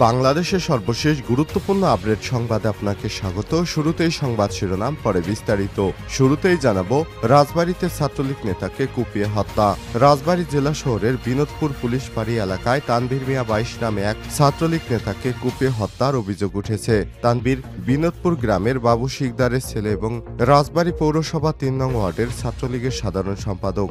বাংলাদেশের সর্বশেষ গুরুত্বপূর্ণ আপডেট সংবাদে আপনাকে স্বাগত। শুরুতেই সংবাদ শিরোনাম, পরে বিস্তারিত। শুরুতেই জানাবো, রাজবাড়ীতে ছাত্রলীগ নেতাকে কুপিয়ে হত্যা। রাজবাড়ী জেলা শহরের বিনোদপুর পুলিশ ফাঁড়ি এলাকায় তানভীর মিয়া 22 নামে এক ছাত্রলীগ নেতাকে কুপিয়ে হত্যার অভিযোগ উঠেছে। তানভীর বিনোদপুর গ্রামের বাবু শিকদারের ছেলে এবং রাজবাড়ী পৌরসভা 3 নং ওয়ার্ডের ছাত্রলীগের সাধারণ সম্পাদক।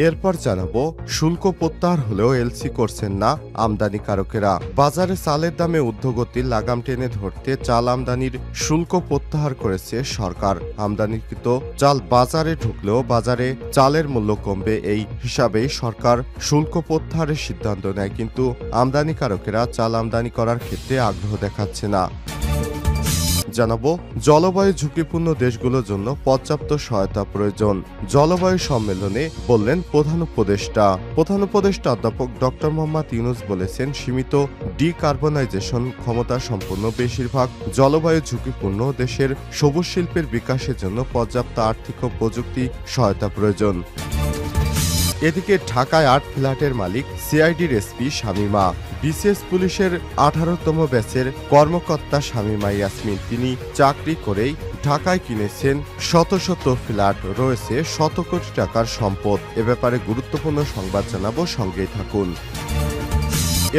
এরপর জানাবো, শুল্ক প্রত্যাহার হলেও এলসি করছেন না আমদানিকারকেরা। বাজারে চালের দামে ঊর্ধ্বগতির লাগাম টেনে ধরতে চাল আমদানির শুল্ক প্রত্যাহার করেছে সরকার। আমদানিকৃত চাল বাজারে ঢুকলেও বাজারে চালের মূল্য কমবে, এই হিসাবেই সরকার শুল্ক প্রত্যাহারের সিদ্ধান্ত নেয়। কিন্তু আমদানিকারকেরা চাল আমদানি করার ক্ষেত্রে আগ্রহ দেখাচ্ছে না। জানাবো, জলবায়ু ঝুঁকিপূর্ণ দেশগুলোর জন্য পর্যাপ্ত সহায়তা প্রয়োজন। জলবায়ু সম্মেলনে বললেন প্রধান উপদেষ্টা অধ্যাপক ডক্টর মোহাম্মদ ইউনূস বলেছেন, সীমিত ডিকার্বনাইজেশন ক্ষমতা সম্পন্ন বেশিরভাগ জলবায়ু ঝুঁকিপূর্ণ দেশের সবুজ শিল্পের বিকাশের জন্য পর্যাপ্ত আর্থিক ও প্রযুক্তি সহায়তা প্রয়োজন। এদিকে ঢাকায় 8 ফ্ল্যাটের মালিক সিআইডির এসপি শামীমা। বিসিএস পুলিশের 18তম ব্যাচের কর্মকর্তা শামীমা ইয়াসমিন। তিনি চাকরি করেই ঢাকায় কিনেছেন শত শত ফ্ল্যাট, রয়েছে শত কোটি টাকার সম্পদ। এ ব্যাপারে গুরুত্বপূর্ণ সংবাদ জানাবো, সঙ্গেই থাকুন।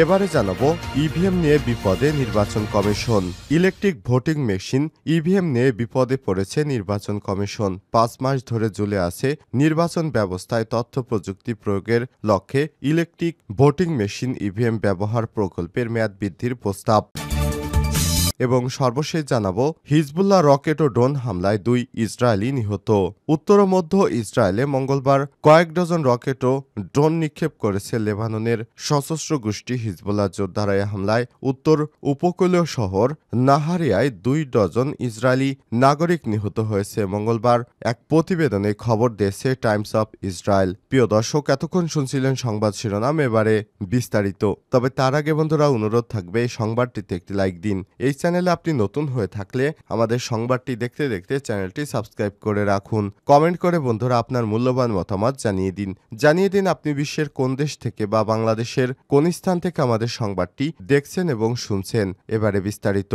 এবারে জানাবো, ইভিএম নিয়ে বিপদে নির্বাচন commission. Electric voting machine EVM নিয়ে বিপদে পড়েছে নির্বাচন কমিশন। 5 মাস ধরে ঝুলে আছে নির্বাচন ব্যবস্থায় তথ্য প্রযুক্তি প্রয়োগের লক্ষ্যে ইলেকট্রিক ভোটিং মেশিন ইভিএম ব্যবহার প্রকল্পের মেয়াদ বৃদ্ধির প্রস্তাব। এবং সর্বশেষ জানাবো, হিজবুল্লাহ রকেট ও ড্রোন হামলায় 2 ইসরায়েলি নিহত। উত্তর ও মধ্য ইসরায়েলে মঙ্গলবার কয়েক ডজন রকেট ও ড্রোন নিক্ষেপ করেছে লেবাননের সশস্ত্র গোষ্ঠী হিজবুল্লাহ যোদ্ধারা। এই হামলায় উত্তর উপকূলীয় শহর নাহারিয়ায় 2 ডজন ইসরায়েলি নাগরিক নিহত হয়েছে। মঙ্গলবার এক প্রতিবেদনে খবর দিয়েছে টাইমস অফ ইসরায়েল। প্রিয় দর্শক, এতক্ষণ শুনছিলেন সংবাদ শিরোনাম, এবারে বিস্তারিত। তবে তার আগে বন্ধুরা, অনুরোধ থাকবে এই সংবাদটিতে একটি লাইক দিন। এই চ্যানেলে আপনি নতুন হয়ে থাকলে আমাদের সংবাদটি দেখতে দেখতে চ্যানেলটি সাবস্ক্রাইব করে রাখুন। কমেন্ট করে বন্ধুরা আপনার মূল্যবান মতামত জানিয়ে দিন আপনি বিশ্বের কোন দেশ থেকে বা বাংলাদেশের কোন স্থান থেকে আমাদের সংবাদটি দেখছেন এবং শুনছেন। এবারে বিস্তারিত।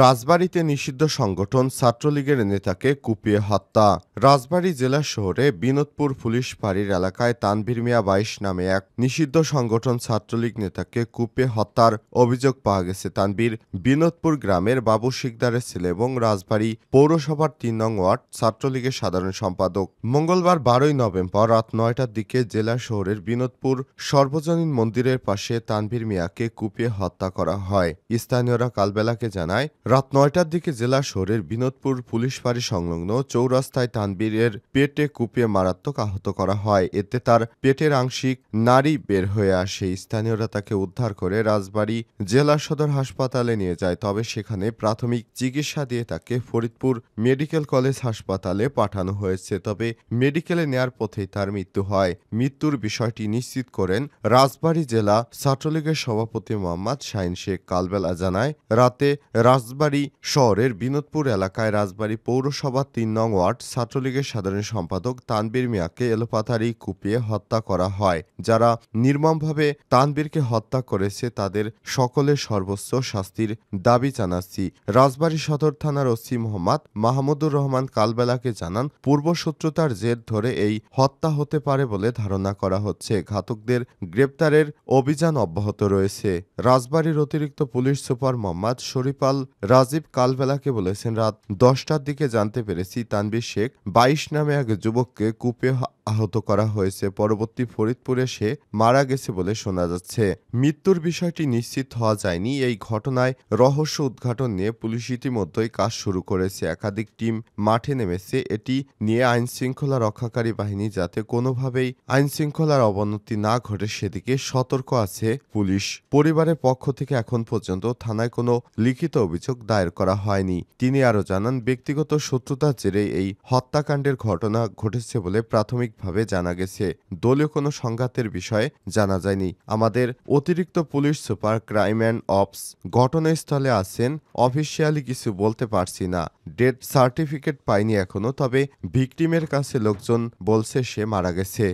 রাজবাড়ীতে নিষিদ্ধ সংগঠন ছাত্রলীগের নেতাকে কুপিয়ে হত্যা। রাজবাড়ী জেলা শহরে বিনোদপুর পুলিশ ফাঁড়ির এলাকায় তানভীর মিয়া 22 নামে এক নিষিদ্ধ সংগঠন ছাত্রলীগ নেতাকে কুপিয়ে হত্যার অভিযোগ পাওয়া গেছে। তানভীর বিনোদপুর গ্রামের বাবু শিকদারের ছেলে এবং রাজবাড়ী পৌরসভার 3 নং ওয়ার্ড ছাত্রলীগের সাধারণ সম্পাদক। মঙ্গলবার 12 নভেম্বর রাত 9টার দিকে জেলা শহরের বিনোদপুর সর্বজনীন মন্দিরের পাশে তানভীর মিয়াকে কুপিয়ে হত্যা করা হয়। স্থানীয়রা কালবেলাকে জানায়, রাত 9টার দিকে জেলা শহরের বিনোদপুর পুলিশ ফাঁড়ি সংলগ্ন চৌরাস্তায় তানভীরের পেটে কুপিয়ে মারাত্মক আহত করা হয়। এতে তার পেটের আংশিক নাড়ি বের হয়ে আসে। স্থানীয়রা তাকে উদ্ধার করে রাজবাড়ী জেলা সদর হাসপাতালে নিয়ে যায়। তবে সেখানে প্রাথমিক চিকিৎসা দিয়ে তাকে ফরিদপুর মেডিকেল কলেজ হাসপাতালে পাঠানো হয়েছে। তবে মেডিকেলে নেয়ার পথেই তার মৃত্যু হয়। মৃত্যুর বিষয়টি নিশ্চিত করেন রাজবাড়ী জেলা ছাত্রলীগের সভাপতি মোহাম্মদ শাহিন শেখ। কালবেলা জানায়, রাতে রাজবাড়ী শহরের বিনোদপুর এলাকায় রাজবাড়ী পৌরসভা 3 নং ওয়ার্ড ছাত্রলীগের সাধারণ সম্পাদক তানভীর মিয়াকে এলোপাথারি কুপিয়ে হত্যা করা হয়। যারা নির্মমভাবে তানভীরকে হত্যা করেছে তাদের সকলের সর্বোচ্চ শাস্তির দাবি জানাচ্ছি। রাজবাড়ী সদর থানার ওসি মোহাম্মদ মাহমুদুর রহমান কালবেলাকে জানান, পূর্বশত্রুতার জের ধরে এই হত্যা হতে পারে বলে ধারণা করা হচ্ছে। ঘাতকদের গ্রেপ্তারের অভিযান অব্যাহত রয়েছে। রাজবাড়ীর অতিরিক্ত পুলিশ সুপার মোহাম্মদ শরীফাল রাজীব কালবেলাকে বলেছেন, রাত 10টার দিকে জানতে পেরেছি তানভীর শেখ 22 নামে এক যুবককে কুপিয়ে আহত করা হয়েছে। পরবর্তী ফরিদপুরে সে মারা গেছে বলে শোনা যাচ্ছে। মৃত্যুর বিষয়টি নিশ্চিত হওয়া যায়নি। এই ঘটনায় রহস্য উদ্ঘাটন নিয়ে পুলিশ ইতিমধ্যেই কাজ শুরু করেছে। একাধিক টিম মাঠে নেমেছে এটি নিয়ে আইনশৃঙ্খলা রক্ষাকারী বাহিনী যাতে কোনোভাবেই আইনশৃঙ্খলার অবনতি না ঘটে সেদিকে সতর্ক আছে পুলিশ। পরিবারের পক্ষ থেকে এখন পর্যন্ত থানায় কোনো লিখিত অভিযোগ দায়ের করা হয়নি। তিনি আরও জানান, ব্যক্তিগত শত্রুতার জেরে এই হত্যাকাণ্ডের ঘটনা ঘটেছে বলে প্রাথমিকভাবে জানা গেছে। দলীয় কোনো সংঘাতের বিষয়ে জানা যায়নি। আমাদের অতিরিক্ত police super crime and ops ঘটনাস্থলে আছেন। অফিসিয়ালি কিছু বলতে পারছি না। ডেথ সার্টিফিকেট পাইনি এখনো, তবে ভিকটিমের কাছে লোকজন বলছে সে মারা গেছে।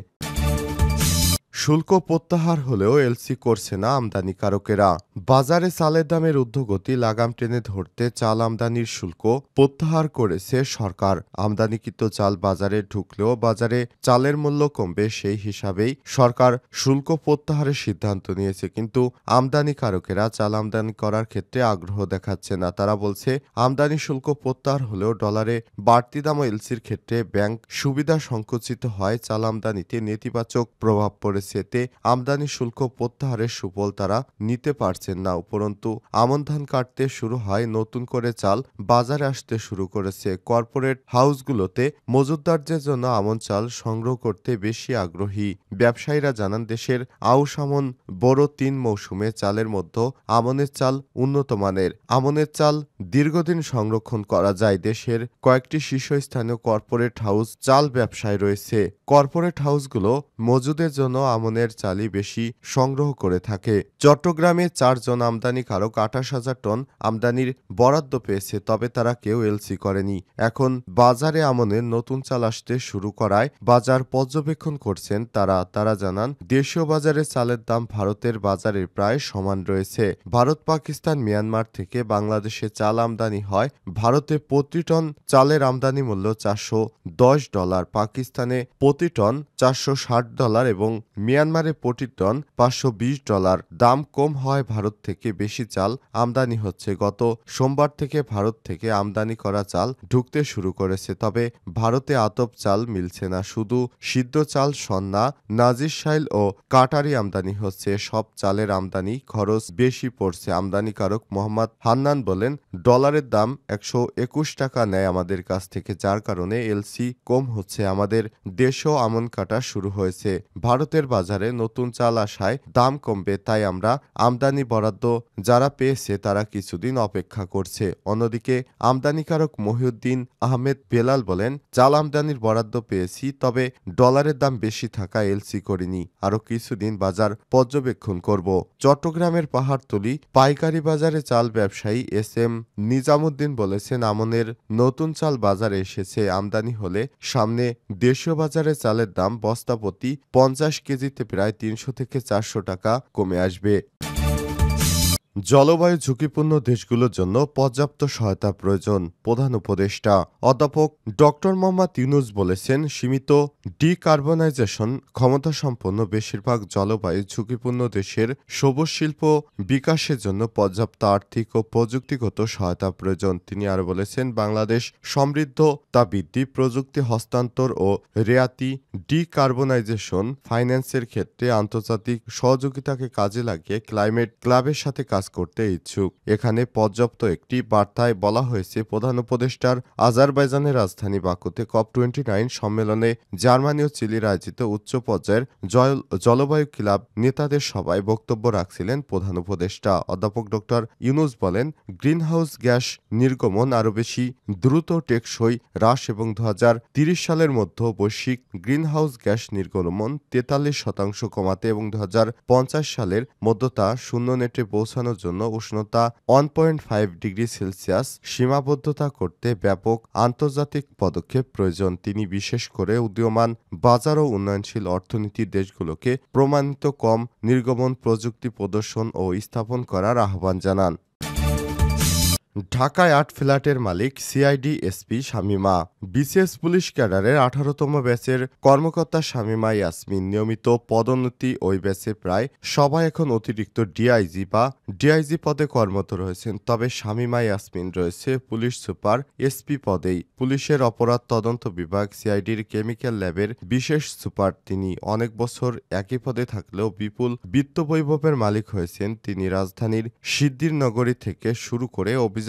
শুল্ক প্রত্যাহার হলেও এলসি করছে না আমদানিকারকেরা। বাজারে চালের দামের ঊর্ধ্বগতি লাগাম টেনে ধরতে চাল আমদানির শুল্ক প্রত্যাহার করেছে সরকার। আমদানিকৃত চাল বাজারে ঢুকলেও বাজারে চালের মূল্য কমবে, সেই হিসাবেই সরকার শুল্ক প্রত্যাহারের সিদ্ধান্ত নিয়েছে। কিন্তু আমদানিকারকেরা চাল আমদানি করার ক্ষেত্রে আগ্রহ দেখাচ্ছে না। তারা বলছে, আমদানি শুল্ক প্রত্যাহার হলেও ডলারে বাড়তি দাম ও এলসির ক্ষেত্রে ব্যাংক সুবিধা সংকুচিত হয় চাল আমদানিতে নেতিবাচক প্রভাব পড়েছে। এতে আমদানি শুল্ক প্রত্যাহারের সুফল তারা নিতে পারছেন না। উপরন্তু আমন ধান কাটতে শুরু হয়, নতুন করে চাল বাজারে আসতে শুরু করেছে। কর্পোরেট হাউসগুলোতে মজুতদারদের জন্য আমন চাল সংগ্রহ করতে বেশি আগ্রহী ব্যবসায়ীরা জানান, দেশের আউশ আমন বড় ৩ মৌসুমে চালের মধ্যে আমনের চাল উন্নত মানের। আমনের চাল দীর্ঘদিন সংরক্ষণ করা যায়। দেশের কয়েকটি শীর্ষস্থানীয় কর্পোরেট হাউস চাল ব্যবসায় রয়েছে। কর্পোরেট হাউসগুলো মজুদের জন্য আমনের চালই বেশি সংগ্রহ করে থাকে। চট্টগ্রামে ৪ জন আমদানিকারক ২৮,০০০ টন আমদানির বরাদ্দ পেয়েছে, তবে তারা কেউ এলসি করেনি। এখন বাজারে আমনের নতুন চাল আসতে শুরু করায় বাজার পর্যবেক্ষণ করছেন তারা জানান, দেশীয় বাজারে চালের দাম ভারতের বাজারের প্রায় সমান রয়েছে। ভারত, পাকিস্তান, মিয়ানমার থেকে বাংলাদেশে চাল আমদানি হয়। ভারতে প্রতি টন চালের আমদানি মূল্য $৪১০, পাকিস্তানে প্রতি টন $৪৬০ এবং মিয়ানমারে প্রতি টন $৫২০। দাম কম হয় ভারত থেকে বেশি চাল আমদানি হচ্ছে। গত সোমবার থেকে ভারত থেকে আমদানি করা চাল ঢুকতে শুরু করেছে, তবে ভারতে আতপ চাল মিলছে না। শুধু সিদ্ধ চাল, সন্না, নাজিরশাইল ও কাটারি আমদানি হচ্ছে। সব চালের আমদানি খরচ বেশি পড়ছে। আমদানিকারক মোহাম্মদ হান্নান বলেন, ডলারের দাম ১২১ টাকা নেয় আমাদের কাছ থেকে, যার কারণে এলসি কম হচ্ছে। আমাদের দেশেও আমন কাটা শুরু হয়েছে। ভারতের বাজারে নতুন চাল আসায় দাম কমবে, তাই আমরা আমদানি বরাদ্দ যারা পেয়েছে তারা কিছুদিন অপেক্ষা করছে। অন্যদিকে আমদানিকারক মহিউদ্দিন আহমেদ বেলাল বলেন, চাল আমদানির বরাদ্দ পেয়েছি, তবে ডলারের দাম বেশি থাকা এলসি করিনি। আরও কিছুদিন বাজার পর্যবেক্ষণ করব। চট্টগ্রামের পাহাড়তলী পাইকারি বাজারে চাল ব্যবসায়ী এস.এম. নিজামুদ্দিন বলেছেন, আমনের নতুন চাল বাজারে এসেছে। আমদানি হলে সামনে দেশীয় বাজারে চালের দাম বস্তাপ্রতি ৫০ কেজিতে প্রায় ৩০০ থেকে ৪০০ টাকা কমে আসবে। জলবায়ু ঝুঁকিপূর্ণ দেশগুলোর জন্য পর্যাপ্ত সহায়তা প্রয়োজন, প্রধান উপদেষ্টা অধ্যাপক ডক্টর মোহাম্মদ ইউনূস বলেছেন, সীমিত ডিকার্বনাইজেশন ক্ষমতাসম্পন্ন বেশিরভাগ জলবায়ু ঝুঁকিপূর্ণ দেশের সবুজ শিল্প বিকাশের জন্য পর্যাপ্ত আর্থিক ও প্রযুক্তিগত সহায়তা প্রয়োজন। তিনি আরও বলেছেন, বাংলাদেশ সমৃদ্ধতা বৃদ্ধি, প্রযুক্তি হস্তান্তর ও রেয়াতি, ডিকার্বনাইজেশন ফাইন্যান্সের ক্ষেত্রে আন্তর্জাতিক সহযোগিতাকে কাজে লাগিয়ে ক্লাইমেট ক্লাবের সাথে কাজ করতে ইচ্ছুক। এখানে পর্যাপ্ত একটি বার্তায় বলা হয়েছে, প্রধান উপদেষ্টার আজারবাইজানের রাজধানী বাকুতে COP29 সম্মেলনে জার্মানি ও চিলির আয়োজিত উচ্চ পর্যায়ের জলবায়ু ক্লাব নেতাদের সভায় বক্তব্য রাখছিলেন প্রধান উপদেষ্টা। অধ্যাপক ডক্টর ইউনূস বলেন, গ্রিনহাউস গ্যাস নির্গমন আরও বেশি দ্রুত, টেকসই হ্রাস এবং ২০৩০ সালের মধ্যে বৈশ্বিক গ্রিনহাউস গ্যাস নির্গমন ৪৩% কমাতে এবং ২০৫০ সালের মধ্যে তা শূন্য নেটে পৌঁছানোর জন্য উষ্ণতা 1.5 ডিগ্রি সেলসিয়াস সীমাবদ্ধতা করতে ব্যাপক আন্তর্জাতিক পদক্ষেপ প্রয়োজন। তিনি বিশেষ করে উদীয়মান বাজার ও উন্নয়নশীল অর্থনীতির দেশগুলোকে প্রমাণিত কম নির্গমন প্রযুক্তি প্রদর্শন ও স্থাপন করার আহ্বান জানান। ঢাকায় ৮ ফ্ল্যাটের মালিক CID SP Shamima. BCS police ক্যাডারের ১৮তম ব্যাচের কর্মকর্তা শামীমা ইয়াসমিন নিয়মিত পদোন্নতি। ওই ব্যাচে প্রায় সবাই এখন অতিরিক্ত ডিআইজি বা ডিআইজি পদে কর্মরত রয়েছেন, তবে শামীমা ইয়াসমিন রয়েছে পুলিশ সুপার এসপি পদেই। পুলিশের অপরাধ তদন্ত বিভাগ সিআইডির কেমিক্যাল ল্যাবের বিশেষ সুপার তিনি। অনেক বছর একই পদে থাকলেও বিপুল বিত্তবৈভবের মালিক হয়েছেন তিনি। রাজধানীর সিদ্ধির নগরী থেকে শুরু করে অভিজাত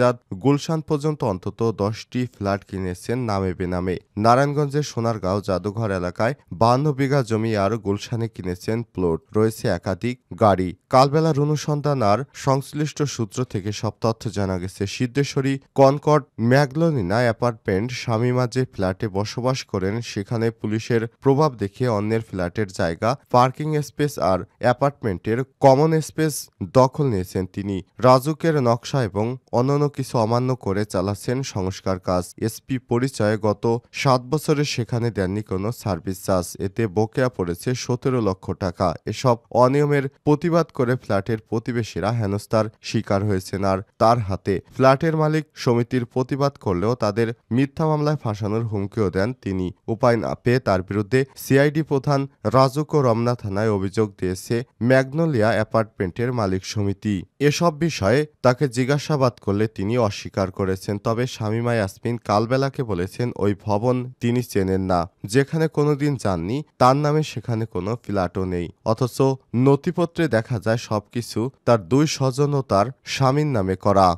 গুলশান পর্যন্ত অন্তত 10টি ফ্ল্যাট কিনেছেন নামে বেনামে। নারায়ণগঞ্জের সোনারগাঁও জাদুঘর এলাকায় 52 বিঘা জমি আর গুলশানে কিনেছেন প্লট। রয়েছে একাধিক গাড়ি। কালবেলার অনুসন্ধান আর সংশ্লিষ্ট সূত্র থেকে সব তথ্য জানা গেছে, সিদ্ধেশ্বরী কনকর্ড ম্যাগনোলিনা অ্যাপার্টমেন্ট শামীমা যে ফ্ল্যাটে বসবাস করেন সেখানে পুলিশের প্রভাব দেখে অন্যের ফ্ল্যাটের জায়গা, পার্কিং স্পেস আর অ্যাপার্টমেন্টের কমন স্পেস দখল নিয়েছেন তিনি। রাজুকের নকশা এবং অন্যান্য কোনো কিছু অমান্য করে চালাচ্ছেন সংস্কার কাজ। এসপি পরিচয়ে গত 7 বছরে সেখানে দেননি কোনো সার্ভিস চার্জ। এতে বকেয়া পড়েছে 17 লক্ষ টাকা। এসব অনিয়মের প্রতিবাদ করে ফ্ল্যাটের প্রতিবেশীরা হেনস্থার শিকার হয়েছেন। আর তার হাতে ফ্ল্যাটের মালিক সমিতির প্রতিবাদ করলেও তাদের মিথ্যা মামলায় ফাঁসানোর হুমকিও দেন তিনি। উপায় না পেয়ে তার বিরুদ্ধে সিআইডি প্রধান রাজুক ও রমনা থানায় অভিযোগ দিয়েছে ম্যাগনোলিয়া অ্যাপার্টমেন্টের মালিক সমিতি। এসব বিষয়ে তাকে জিজ্ঞাসাবাদ করলে তিনি অস্বীকার করেছেন। তবে শামীমা ইয়াসমিন কালবেলাকে বলেছেন ওই ভবন তিনি চেনেন না, যেখানে কোনোদিন যাননি, তার নামে সেখানে কোনো ফ্ল্যাটও নেই। অথচ নথিপত্রে দেখা যায় সবকিছু তার দুই স্বজন ও তার স্বামীর নামে করা।